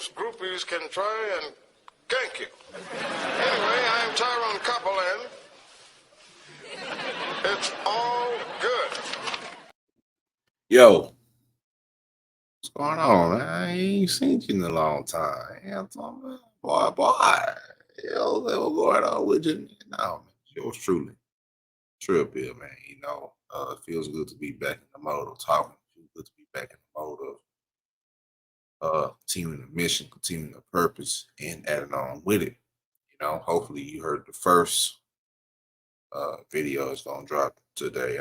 most groupies can try and gank you. Anyway, I'm Tyrone Copeland. It's all good. Yo, what's going on, man? I ain't seen you in a long time. Yeah, I'm talking about, boy. Yo, what's going on with you? No, man. Yours truly, TRILLPILL, man. It feels good to be back in the mode of talking. It feels good to be back in the mode of continuing the mission, continuing the purpose, and adding on with it. Hopefully you heard the first video is gonna drop today.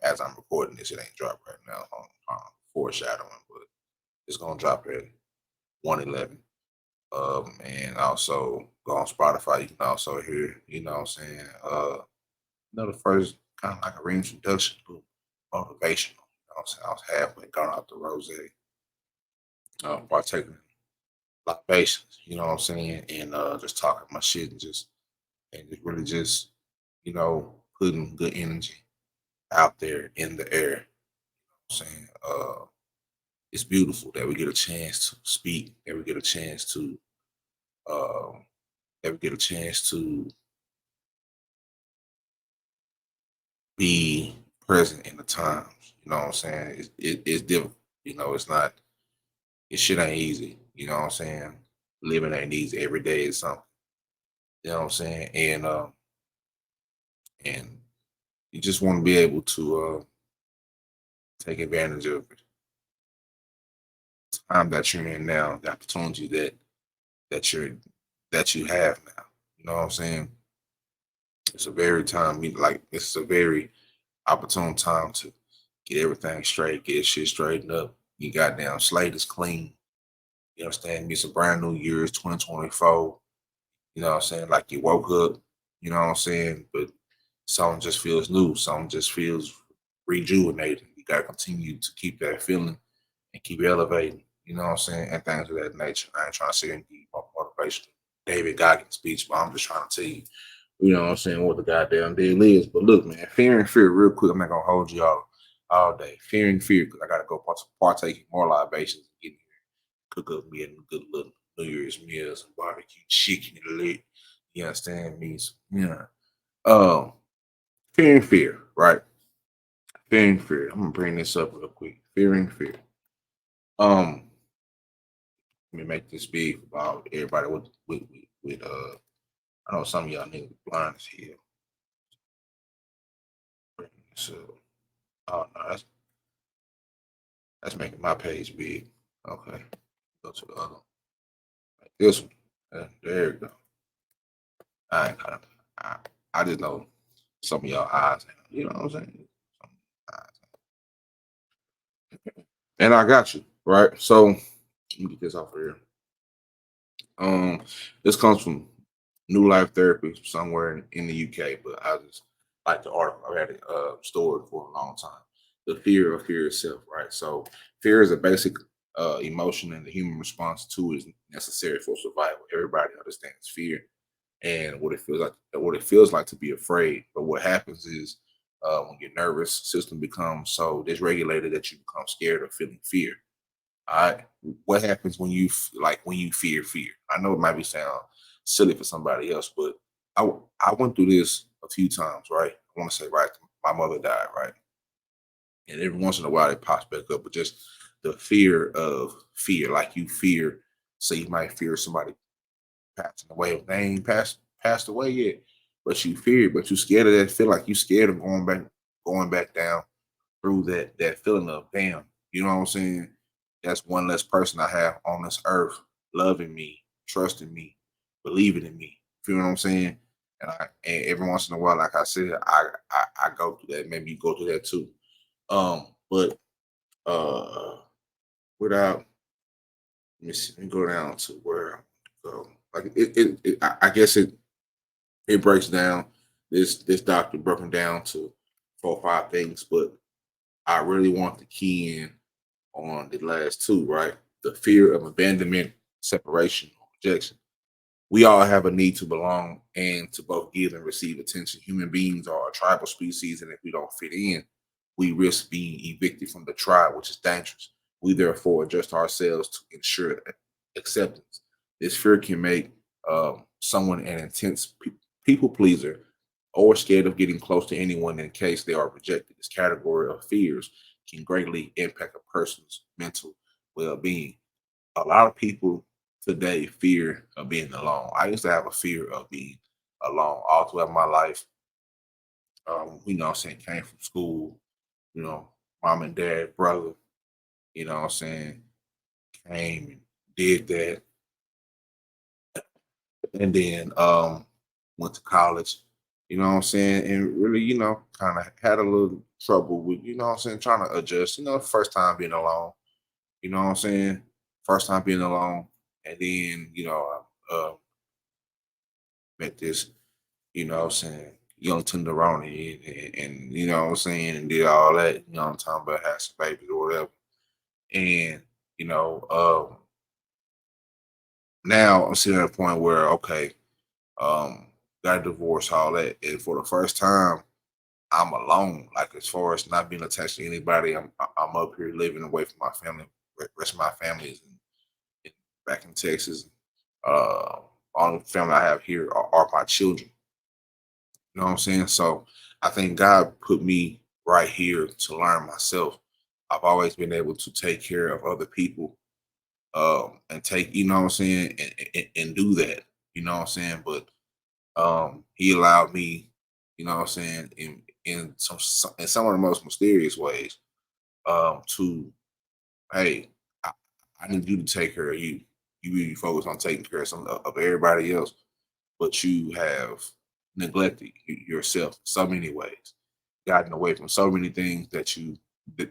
As I'm recording this, it ain't dropped right now. Foreshadowing, but it's gonna drop at 1:11. And also go on Spotify. You can also hear, what I'm saying, the first kind of like a reintroduction to motivational. You know what I'm saying? I was halfway gone out the rose, partaking in libations, you know what I'm saying, and just talking my shit and just really just, putting good energy out there in the air. I'm saying it's beautiful that we get a chance to speak, that we get a chance to uh, be present in the times. You know what I'm saying? It's difficult. It's not. It shit ain't easy. You know what I'm saying? Living ain't easy. Every day is something. You know what I'm saying? And you just want to be able to take advantage of the time that you're in now, the opportunity that you're that you have now. You know what I'm saying? It's a very time like it's a very opportune time to get everything straight, get shit straightened up. You goddamn slate is clean. You understand? It's a brand new year, it's 2024. You know what I'm saying? Like you woke up, you know what I'm saying? But something just feels new, something just feels rejuvenated. You gotta continue to keep that feeling and keep elevating, you know what I'm saying? And things of that nature. I ain't trying to say anything motivational David Goggins speech, but I'm just trying to tell you, you know what I'm saying, what the goddamn deal is. But look, man, fear and fear, real quick. I'm not gonna hold you all day. Fear and fear, because I gotta go partake in more libations and get here, cook up me a good little New Year's meal, some barbecue chicken and lit. You understand me? So, yeah. Um, fear and fear, right? Fear and fear. I'm gonna bring this up real quick. Fear and fear. Um, Let me make this big about everybody with I know some of y'all niggas blind as hell. So oh no, that's making my page big. Okay. Go to the other one. Like this one. There you go. I ain't kind of I just know some of y'all eyes, you know what I'm saying? Some eyes. And I got you, right? So let me get this off of here. This comes from New Life Therapy somewhere in the UK, but I just like the article. I had it stored for a long time. The fear of fear itself, right? So fear is a basic emotion, and the human response to it is necessary for survival. Everybody understands fear and what it feels like to be afraid. But what happens is when your nervous system becomes so dysregulated that you become scared of feeling fear. All right. What happens when when you fear fear? I know it might be sound silly for somebody else, but I went through this a few times, right? I want to say, right, my mother died, right? And every once in a while it pops back up, but just the fear of fear, like you fear, say you might fear somebody passing away. If they ain't passed away yet, but you fear, but you scared of that, feel like you scared of going back down through that feeling of damn, you know what I'm saying? That's one less person I have on this earth loving me, trusting me, believing in me. You know what I'm saying? And every once in a while, like I said, I go through that. Maybe you go through that too. But without let me see, let me go down to where I go. Like I guess it breaks down. This doctor broken down to 4 or 5 things, but I really want to key in on the last two, right? The fear of abandonment, separation, or rejection. We all have a need to belong and to both give and receive attention. Human beings are a tribal species, and if we don't fit in, we risk being evicted from the tribe, which is dangerous. We therefore adjust ourselves to ensure acceptance. This fear can make someone an intense people pleaser or scared of getting close to anyone in case they are rejected. This category of fears can greatly impact a person's mental well-being. A lot of people today fear of being alone. I used to have a fear of being alone all throughout my life. I'm saying, came from school, you know, mom and dad, brother, I'm saying, came and did that. And then went to college, I'm saying, and really, kind of had a little trouble with, I'm saying, trying to adjust, first time being alone, I'm saying, first time being alone. And then, I met this, I'm saying, young tenderoni and what I'm saying, and did all that, I'm talking about, had some babies or whatever. And, you know, now I'm sitting at a point where, okay, got a divorce, all that. And for the first time, I'm alone. Like, as far as not being attached to anybody, I'm up here living away from my family. Rest of my family is back in Texas. Uh, Only family I have here are my children. You know what I'm saying? So I think God put me right here to learn myself. I've always been able to take care of other people, and take, what I'm saying, and do that. You know what I'm saying? But he allowed me, what I'm saying, in some of the most mysterious ways, to, hey, I, I need you to take care of you. You really focus on taking care of of everybody else, but you have neglected yourself in so many ways, gotten away from so many things that you that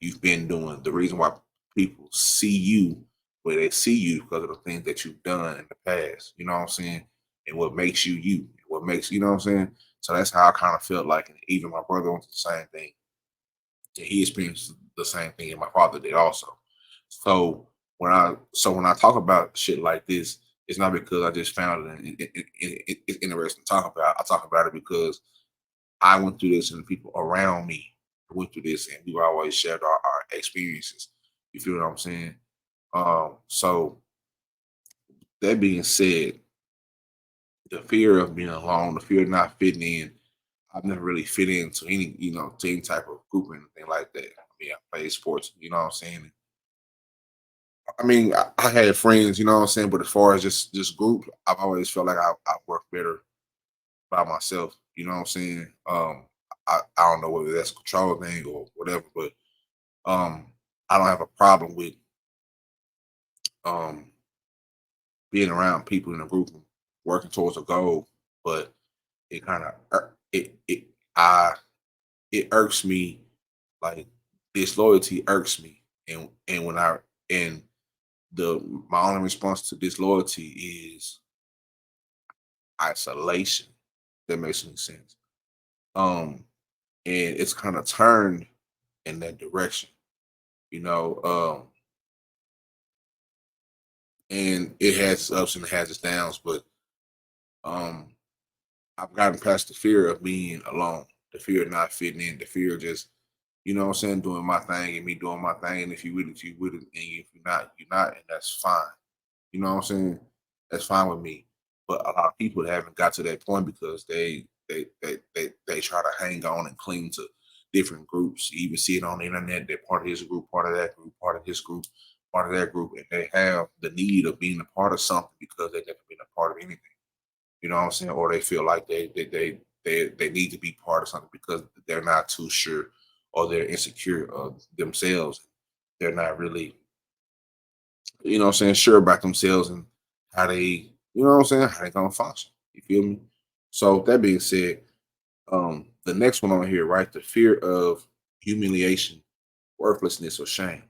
you've been doing. The reason why people see you where they see you because of the things that you've done in the past. You know what I'm saying? And what makes you you. What makes, you know what I'm saying? So that's how I kind of felt like, and even my brother went through the same thing. And he experienced the same thing, and my father did also. So when I talk about shit like this, it's not because I just found it's interesting to talk about. I talk about it because I went through this, and the people around me went through this, and we always shared our experiences. You feel what I'm saying? So that being said, the fear of being alone, the fear of not fitting in, I've never really fit into any, to any type of group or anything like that. I mean, I played sports, you know what I'm saying? I mean, I had friends, you know what I'm saying, but as far as just group, I've always felt like I work better by myself. You know what I'm saying? I don't know whether that's a control thing or whatever, but um, I don't have a problem with um being around people in a group and working towards a goal. But it kind of it irks me, like, disloyalty irks me, and when I and the my only response to disloyalty is isolation. That makes any sense. Um, and it's kind of turned in that direction, you know. And it has its ups and it has its downs, but um, I've gotten past the fear of being alone, the fear of not fitting in, the fear of just, what I'm saying, doing my thing and me doing my thing. And if you with it, and if you're not, you're not, and that's fine. You know what I'm saying? That's fine with me. But a lot of people haven't got to that point because they try to hang on and cling to different groups. You even see it on the internet. They're part of this group, part of that group, part of this group, part of that group, and they have the need of being a part of something because they've never been a part of anything. You know what I'm saying? Or they feel like they need to be part of something because they're not too sure, or they're insecure of themselves. They're not really, what I'm saying, sure about themselves and how they, what I'm saying, how they gonna function. You feel me? So that being said, the next one on here, right? The fear of humiliation, worthlessness, or shame.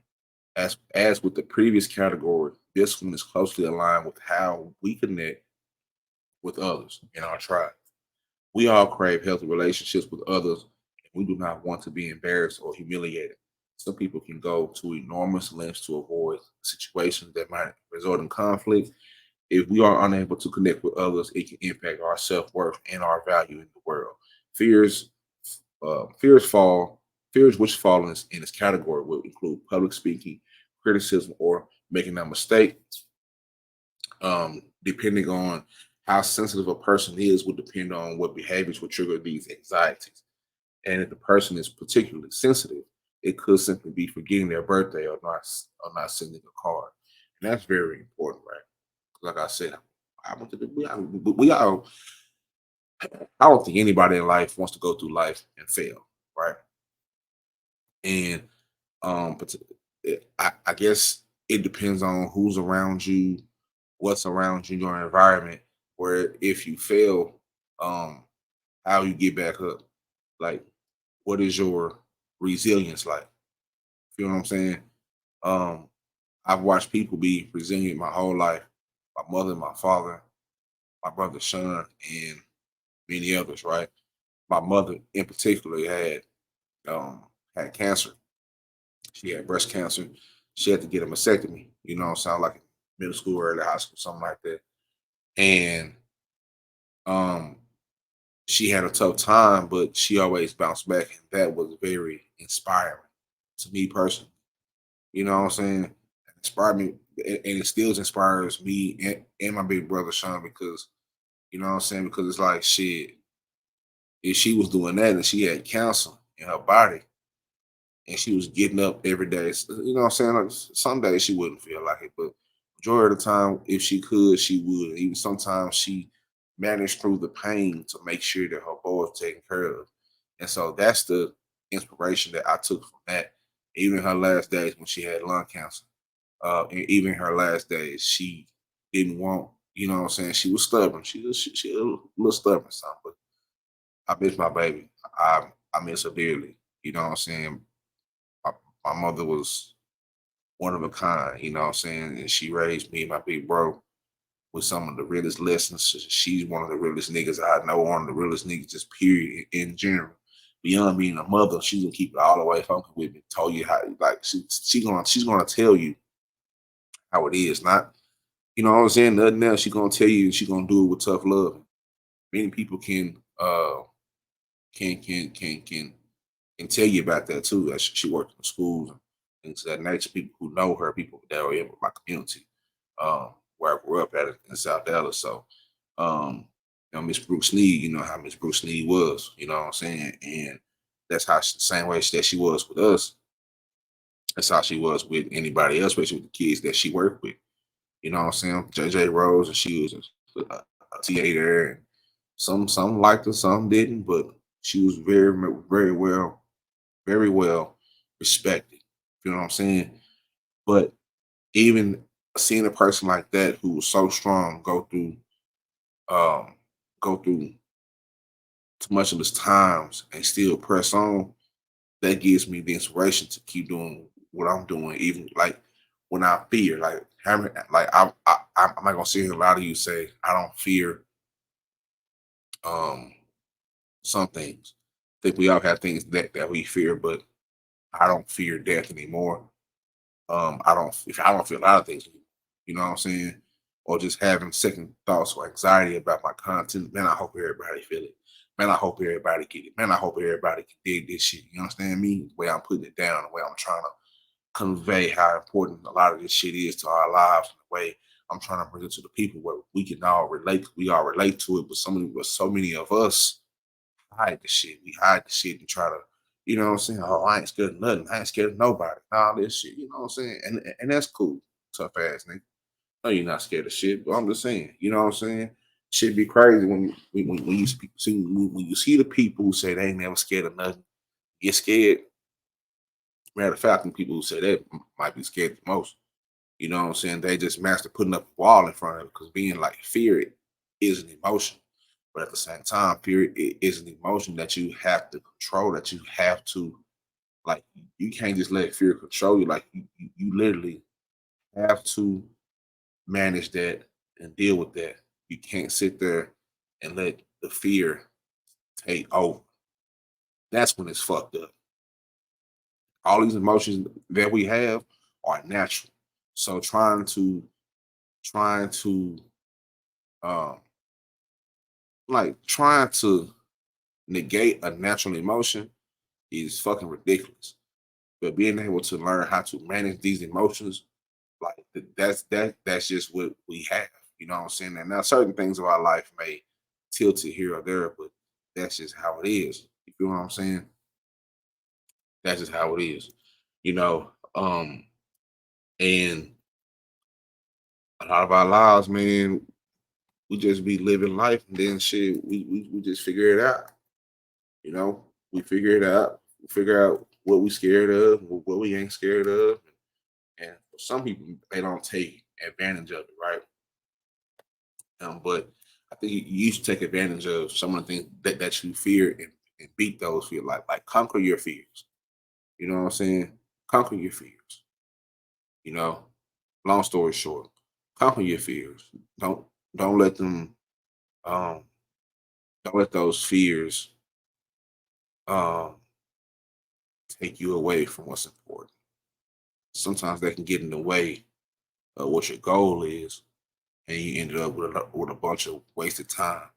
As with the previous category, this one is closely aligned with how we connect with others in our tribe. We all crave healthy relationships with others, and we do not want to be embarrassed or humiliated. Some people can go to enormous lengths to avoid situations that might result in conflict. If we are unable to connect with others, it can impact our self worth and our value in the world. Fears, uh, fears fall, fears which fall in this category will include public speaking, criticism or making a mistake, depending on how sensitive a person is, would depend on what behaviors would trigger these anxieties. And if the person is particularly sensitive, it could simply be forgetting their birthday or not sending a card. And that's very important, right? Like I said, I want to we all I don't think anybody in life wants to go through life and fail, right? And but I guess it depends on who's around you, what's around you, your environment. Where if you fail, um, how you get back up, like what is your resilience like? You know what I'm saying? Um, I've watched people be resilient my whole life. My mother, my father, my brother Sean, and many others. Right? My mother, in particular, had cancer. She had breast cancer. She had to get a mastectomy. You know, sound like middle school, early high school, something like that. And um, she had a tough time, but she always bounced back, and that was very inspiring to me personally. You know what I'm saying? It inspired me, and it still inspires me and my big brother Sean because you know what I'm saying. Because it's like shit. If she was doing that and she had cancer in her body, and she was getting up every day. You know what I'm saying? Like, some days she wouldn't feel like it, but majority of the time, if she could, she would. Even sometimes she managed through the pain to make sure that her boy was taken care of. And so that's the inspiration that I took from that. Even in her last days when she had lung cancer, and even in her last days, she didn't want, you know what I'm saying? She was stubborn. She a little stubborn, son, but I miss my baby. I miss her dearly. You know what I'm saying? my, my mother was one of a kind, you know what I'm saying? And she raised me and my big bro with some of the realest lessons. She's one of the realest niggas I know, one of the realest niggas, just period, in general. Beyond being a mother, she's gonna keep it all the way funky with me. Told you how, like she's gonna tell you how it is, not you know what I'm saying. Nothing else. She's gonna tell you. She's gonna do it with tough love. Many people can tell you about that too. That she worked in schools and things of that nature. People who know her, people that are in my community, where I grew up at in South Dallas. So, you know, Miss Brooks Sneed, you know how Miss Brooks Sneed was, you know what I'm saying? And that's how the same way that she was with us, that's how she was with anybody else, especially with the kids that she worked with. You know what I'm saying? JJ Rose, and she was a theater, and some liked her, some didn't, but she was very well respected. You know what I'm saying? But even seeing a person like that who was so strong um go through too much of his times and still press on, that gives me the inspiration to keep doing what I'm doing, even like when I fear, like having like I'm not gonna sit here and lie to you say I don't fear um some things. I think we all have things that we fear, but I don't fear death anymore. I don't feel a lot of things, you know what I'm saying? Or just having second thoughts or anxiety about my content. Man, I hope everybody feel it. Man, I hope everybody get it. Man, I hope everybody can dig this shit. You understand me? The way I'm putting it down, the way I'm trying to convey how important a lot of this shit is to our lives, and the way I'm trying to bring it to the people where we can all relate. We all relate to it, but so many of us hide the shit. We hide the shit and try to, you know what I'm saying? Oh, I ain't scared of nothing. I ain't scared of nobody. All this shit. You know what I'm saying? And that's cool. Tough ass nigga. No, you're not scared of shit. But I'm just saying. You know what I'm saying? Shit be crazy when you when you see the people who say they ain't never scared of nothing. Get scared. Matter of fact, the people who say that might be scared the most. You know what I'm saying? They just master putting up a wall in front of it because being like fear is an emotion. But at the same time, fear is an emotion that you have to control, that you have to like you can't just let fear control you. Like you literally have to manage that and deal with that. You can't sit there and let the fear take over. That's when it's fucked up. All these emotions that we have are natural. So trying to um trying to negate a natural emotion is fucking ridiculous. But being able to learn how to manage these emotions, like that's just what we have. You know what I'm saying? And now certain things of our life may tilt it here or there, but that's just how it is. You feel what I'm saying? That's just how it is. You know, and a lot of our lives, man, we just be living life and then shit, we just figure it out. You know, we figure it out. We figure out what we scared of, what we ain't scared of. And for some people, they don't take advantage of it, right? But I think you should take advantage of some of the things that you fear and beat those fears, like conquer your fears. You know what I'm saying? Conquer your fears. You know, long story short, conquer your fears. Don't let them um don't let those fears um take you away from what's important. Sometimes they can get in the way of what your goal is, and you ended up with a bunch of wasted time.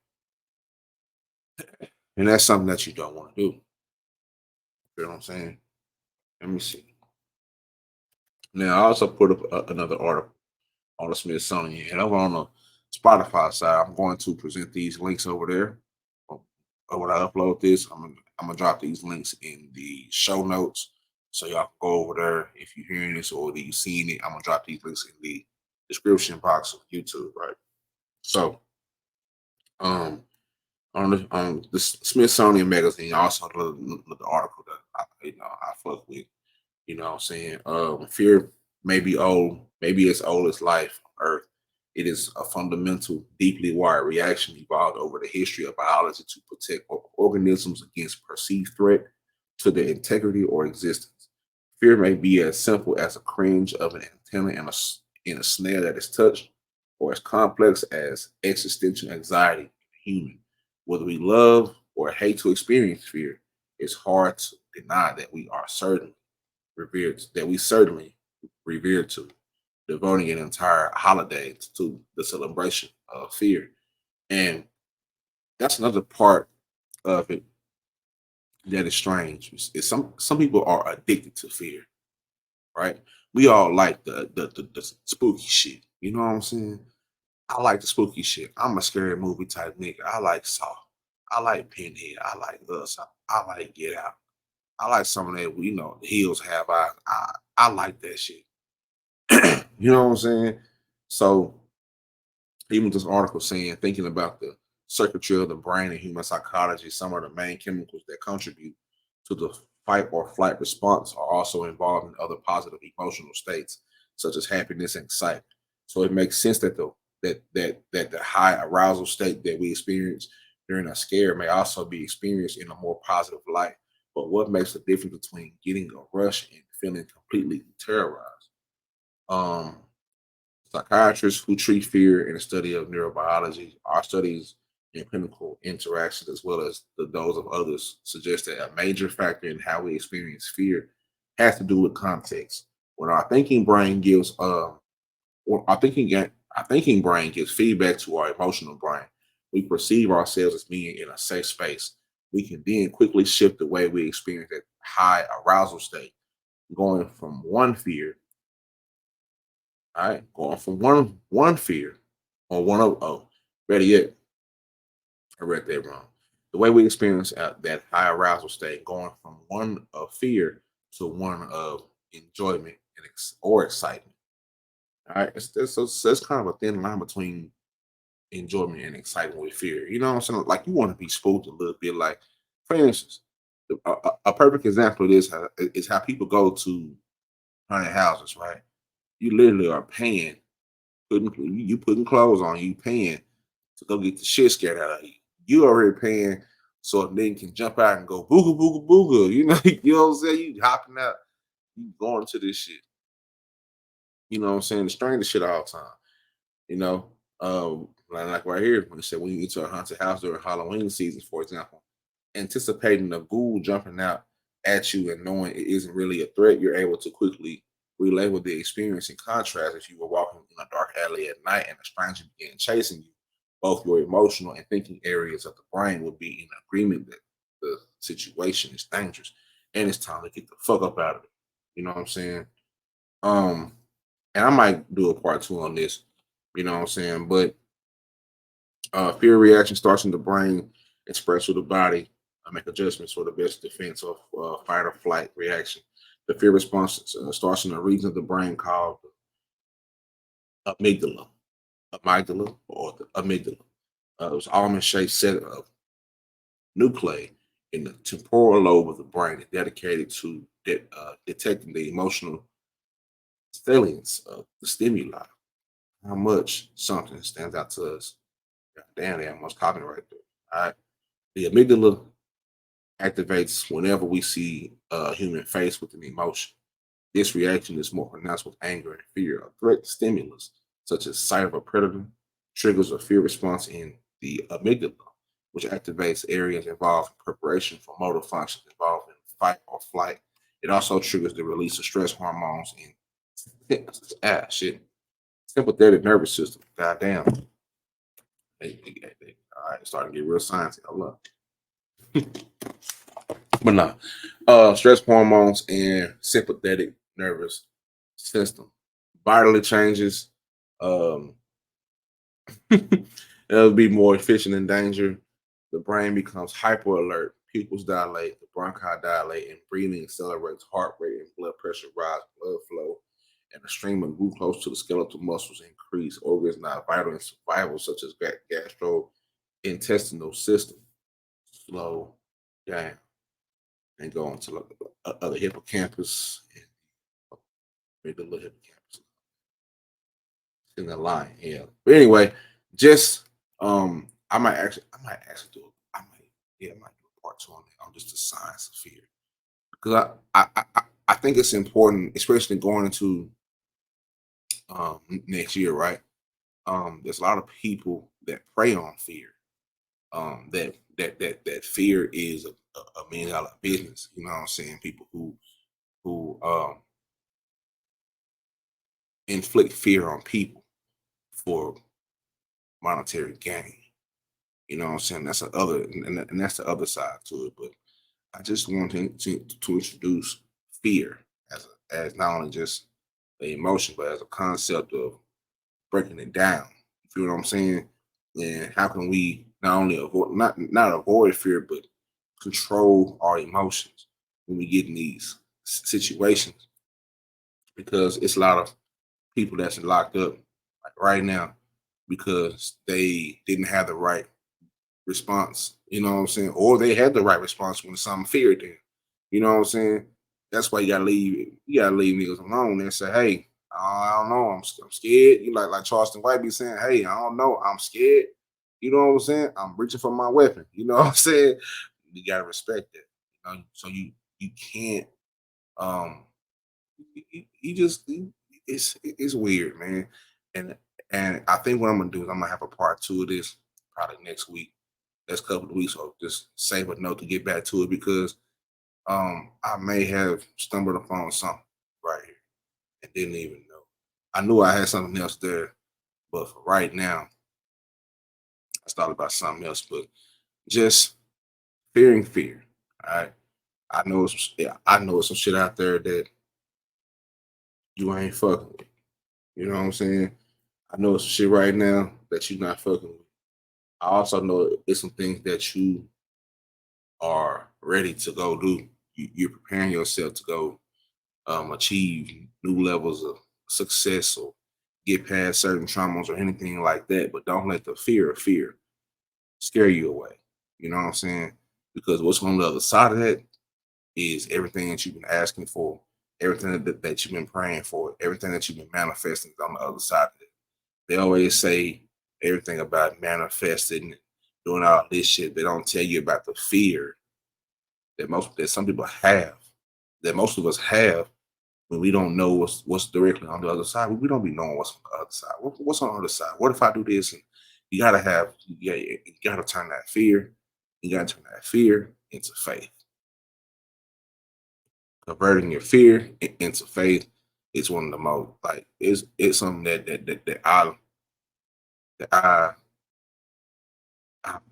And that's something that you don't want to do. You know what I'm saying? Let me see. Now, I also put up another article on the Smithsonian, and over on the Spotify side, I'm going to present these links over there. When I upload this, I'm gonna drop these links in the show notes, so y'all can go over there if you're hearing this or you've seen it. I'm gonna drop these links in the description box of YouTube, right? So, um, on the Smithsonian magazine, also the article that I fuck with. You know what I'm saying? Fear may be old, maybe as old as life on Earth. It is a fundamental, deeply wired reaction evolved over the history of biology to protect organisms against perceived threat to their integrity or existence. Fear may be as simple as a cringe of an antenna in a snare that is touched, or as complex as existential anxiety in a human. Whether we love or hate to experience fear, it's hard to deny that we certainly revere to, devoting an entire holiday to the celebration of fear. And that's another part of it that is strange. Is some people are addicted to fear, right? We all like the spooky shit. You know what I'm saying? I like the spooky shit. I'm a scary movie type nigga. I like Saw. I like Pinhead. I like Us. I like Get Out. I like some of that. The hills have eyes. I like that shit. You know what I'm saying? So even this article saying, thinking about the circuitry of the brain and human psychology, some of the main chemicals that contribute to the fight or flight response are also involved in other positive emotional states, such as happiness and excitement. So it makes sense that the high arousal state that we experience during a scare may also be experienced in a more positive light. But what makes the difference between getting a rush and feeling completely terrorized? Um, Psychiatrists who treat fear in the study of neurobiology, our studies in clinical interactions, as well as those of others, suggest that a major factor in how we experience fear has to do with context. When our thinking brain gives, or our thinking brain gives feedback to our emotional brain, we perceive ourselves as being in a safe space. We can then quickly shift the way we experience that high arousal state, going from one fear. All right, going from one fear or one of better yet, I read that wrong. The way we experience that high arousal state, going from one of fear to one of enjoyment or excitement. All right, it's kind of a thin line between enjoyment and excitement with fear. You know what I'm saying? Like you want to be spooked a little bit. Like, for instance, a perfect example of this is how people go to haunted houses. Right? You literally are paying putting clothes on, you paying to go get the shit scared out of you. You already paying so a nigga can jump out and go booga booga booga. You know what I'm saying? You hopping out, you going to this shit. You know what I'm saying? The strangest shit all the time. You know, like right here when it said when you get to a haunted house during Halloween season, for example, anticipating a ghoul jumping out at you and knowing it isn't really a threat, you're able to quickly relay with the experience. In contrast, if you were walking in a dark alley at night and a stranger began chasing you, both your emotional and thinking areas of the brain would be in agreement that the situation is dangerous and it's time to get the fuck up out of it. You know what I'm saying? Um, and I might do a part two on this. You know what I'm saying? But fear reaction starts in the brain, express through the body. I make adjustments for the best defense of fight or flight reaction. The fear response starts in a region of the brain called amygdala, or the amygdala. It's almond-shaped set of nuclei in the temporal lobe of the brain dedicated to detecting the emotional salience of the stimuli. How much something stands out to us. God damn, they almost caught me right there. All right. The amygdala activates whenever we see a human face with an emotion. This reaction is more pronounced with anger and fear. A threat stimulus, such as sight of a predator, triggers a fear response in the amygdala, which activates areas involved in preparation for motor functions involved in fight or flight. It also triggers the release of stress hormones in sympathetic nervous system. Goddamn. All right, starting to get real sciencey. I love it. But no, stress hormones and sympathetic nervous system. Vitally changes. Um, it'll be more efficient in danger. The brain becomes hyper alert. Pupils dilate, the bronchi dilate, and breathing accelerates. Heart rate and blood pressure rise, blood flow, and the stream of glucose to the skeletal muscles increase. Organs not vital in survival, such as gastrointestinal system, slow down and go into other hippocampus and maybe a little hippocampus in the line. Yeah. But anyway, just I might actually do I might do a part two on just the science of fear. Because I think it's important, especially going into next year, right? There's a lot of people that prey on fear. That fear is a $1 million business. You know what I'm saying? People who inflict fear on people for monetary gain. You know what I'm saying? That's the other, and that's the other side to it. But I just want to introduce fear as not only just the emotion, but as a concept of breaking it down. You feel what I'm saying? And how can we not only avoid not avoid fear, but control our emotions when we get in these situations? Because it's a lot of people that's locked up like right now because they didn't have the right response, you know what I'm saying? Or they had the right response when something feared them. You know what I'm saying? That's why you gotta leave niggas alone and say, hey, I don't know, I'm scared. You like Charleston White be saying, hey, I don't know, I'm scared. You know what I'm saying? I'm reaching for my weapon. You know what I'm saying? You gotta respect that. So you can't you just it's weird, man. And and I think what I'm gonna do is I'm gonna have a part two of this probably next week, next couple of weeks, or just save a note to get back to it because I may have stumbled upon something right here and didn't even know. I knew I had something else there, but for right now, I thought about something else. But just fearing fear. All right. I know some shit out there that you ain't fucking with. You know what I'm saying? I know some shit right now that you're not fucking with. I also know it's some things that you are ready to go do. You're preparing yourself to go achieve new levels of success or get past certain traumas or anything like that. But don't let the fear of fear scare you away. You know what I'm saying? Because what's on the other side of that is everything that you've been asking for, everything that you've been praying for, everything that you've been manifesting is on the other side of it. They always say everything about manifesting, doing all this shit. They don't tell you about the fear that some people have, that most of us have when we don't know what's directly on the other side. We don't be knowing what's on the other side. What's on the other side? What if I do this? And you gotta turn that fear. You gotta turn that fear into faith. Converting your fear into faith is one of the most like it's something that I've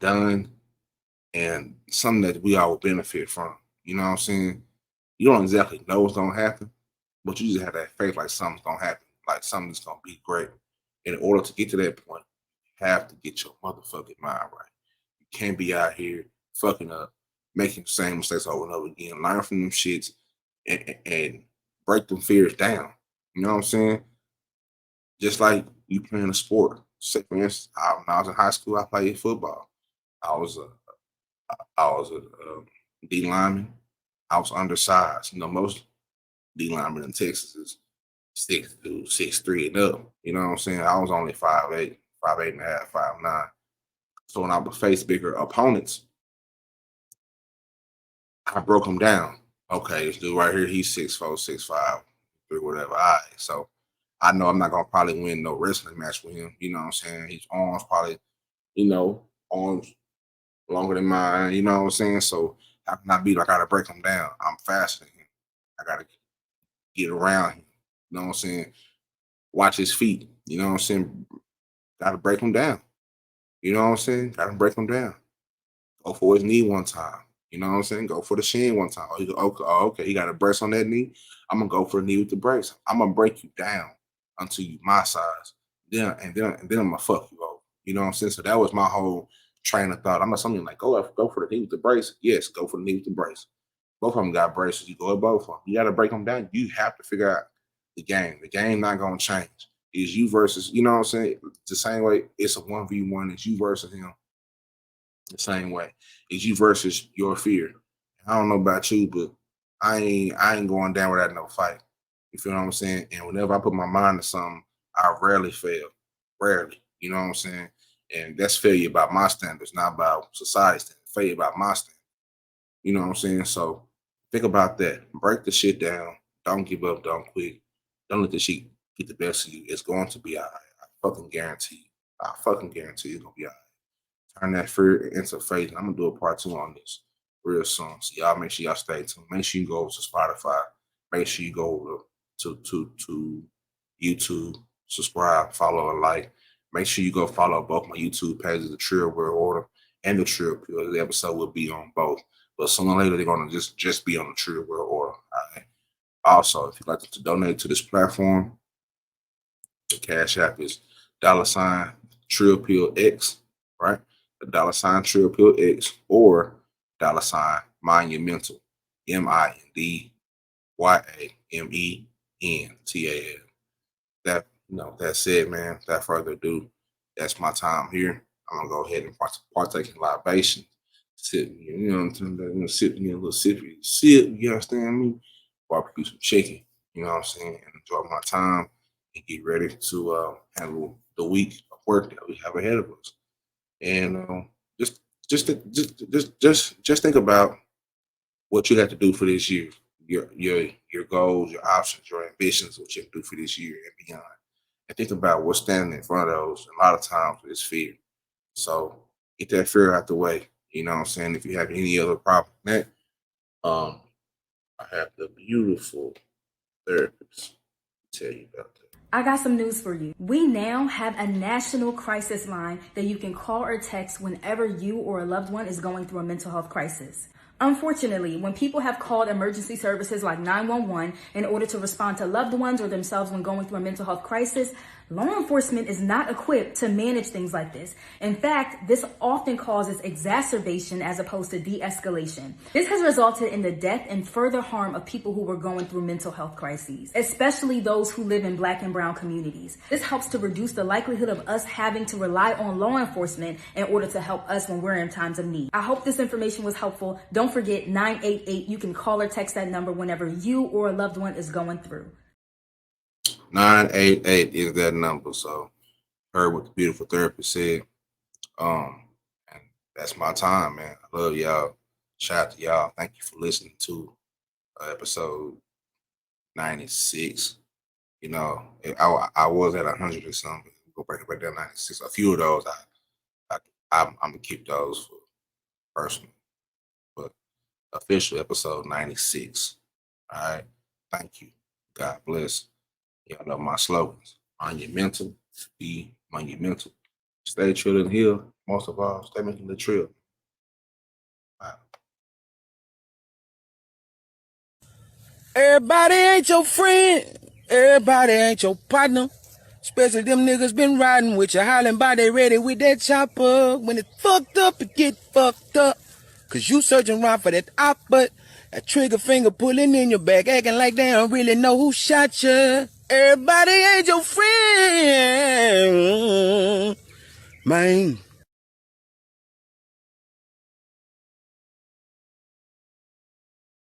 done and something that we all will benefit from. You know what I'm saying? You don't exactly know what's gonna happen, but you just have that faith like something's gonna happen, like something's gonna be great. In order to get to that point, you have to get your motherfucking mind right. You can't be out here fucking up, making the same mistakes over and over again. Learn from them shits and break them fears down. You know what I'm saying? Just like you playing a sport. Say for instance, when I was in high school, I played football. I was a D lineman. I was undersized. You know, most D linemen in Texas is 6'2", 6'3" and up. You know what I'm saying? I was only 5'8", 5'8" and a half, 5'9". So when I would face bigger opponents, I broke them down. Okay, this dude right here, he's 6'4", 6'5", 3, whatever. All right, so I know I'm not gonna probably win no wrestling match with him. You know what I'm saying? His arms probably, arms longer than mine. You know what I'm saying? So I cannot be like I gotta break him down. I'm faster than him. I gotta get around him. You know what I'm saying? Watch his feet. You know what I'm saying? Gotta break him down. You know what I'm saying? Gotta break him down. Go for his knee one time. You know what I'm saying? Go for the shin one time. Okay, he got a brace on that knee. I'm gonna go for the knee with the brace. I'm gonna break you down until you my size. Then I'm gonna fuck you over. You know what I'm saying? So that was my whole train of thought. I'm not something like go for the knee with the brace. Yes, go for the knee with the brace. Both of them got braces. You go at both of them. You got to break them down. You have to figure out the game. The game not gonna change. It's you versus. You know what I'm saying? The same way it's a 1v1. It's you versus him the same way. It's you versus your fear. I don't know about you, but I ain't going down without no fight. You feel what I'm saying? And whenever I put my mind to something, I rarely fail. Rarely. You know what I'm saying? And that's failure by my standards, not about society's standards. Failure by my standards. You know what I'm saying? So think about that. Break the shit down. Don't give up. Don't quit. Don't let the shit get the best of you. It's going to be all right. I fucking guarantee you. I fucking guarantee you it's gonna be all right. Turn that fear into faith. And I'm gonna do a part 2 on this real soon. So y'all make sure y'all stay tuned. Make sure you go over to Spotify. Make sure you go over to YouTube, subscribe, follow, and like. Make sure you go follow both my YouTube pages, the Trill World Order and the Trill Pill. The episode will be on both. But sooner or later they're gonna just be on the Trill World Order. All right. Also, if you'd like to donate to this platform, the Cash App is $TRILLPILL X, right? The $TRILLPILL X or $Monumental, MINDYAMENTAL. That said, man, without further ado, that's my time here. I'm gonna go ahead and partake in libation. Sip, sip me a little sip, you understand me? Barbecue some chicken, you know what I'm saying? And enjoy my time and get ready to handle the week of work that we have ahead of us. And just just think about what you have to do for this year, your goals, your options, your ambitions, what you have to do for this year and beyond. And think about what's standing in front of those. A lot of times it's fear. So get that fear out the way. You know what I'm saying? If you have any other problem, that um, I have the beautiful therapist to tell you about that. I got some news for you. We now have a national crisis line that you can call or text whenever you or a loved one is going through a mental health crisis. Unfortunately, when people have called emergency services like 911 in order to respond to loved ones or themselves when going through a mental health crisis, law enforcement is not equipped to manage things like this. In fact, this often causes exacerbation as opposed to de-escalation. This has resulted in the death and further harm of people who were going through mental health crises, especially those who live in Black and brown communities. This helps to reduce the likelihood of us having to rely on law enforcement in order to help us when we're in times of need. I hope this information was helpful. Don't forget 988. You can call or text that number whenever you or a loved one is going through. 988 is that number. So heard what the beautiful therapist said. And that's my time, man. I love y'all. Shout out to y'all. Thank you for listening to episode 96. I was at 100 or something. Go break it back down 96. A few of those I'm gonna keep those for personal. But official episode 96. All right. Thank you. God bless. Y'all know my slogans. Monumental, be monumental. Stay trill and heal. Most of all, stay making the trill. Bye. Everybody ain't your friend. Everybody ain't your partner. Especially them niggas been riding with you, hollering by they ready with that chopper. When it fucked up, it get fucked up. Cause you searching around for that op, but that trigger finger pulling in your back, acting like they don't really know who shot you. Everybody ain't your friend. Man.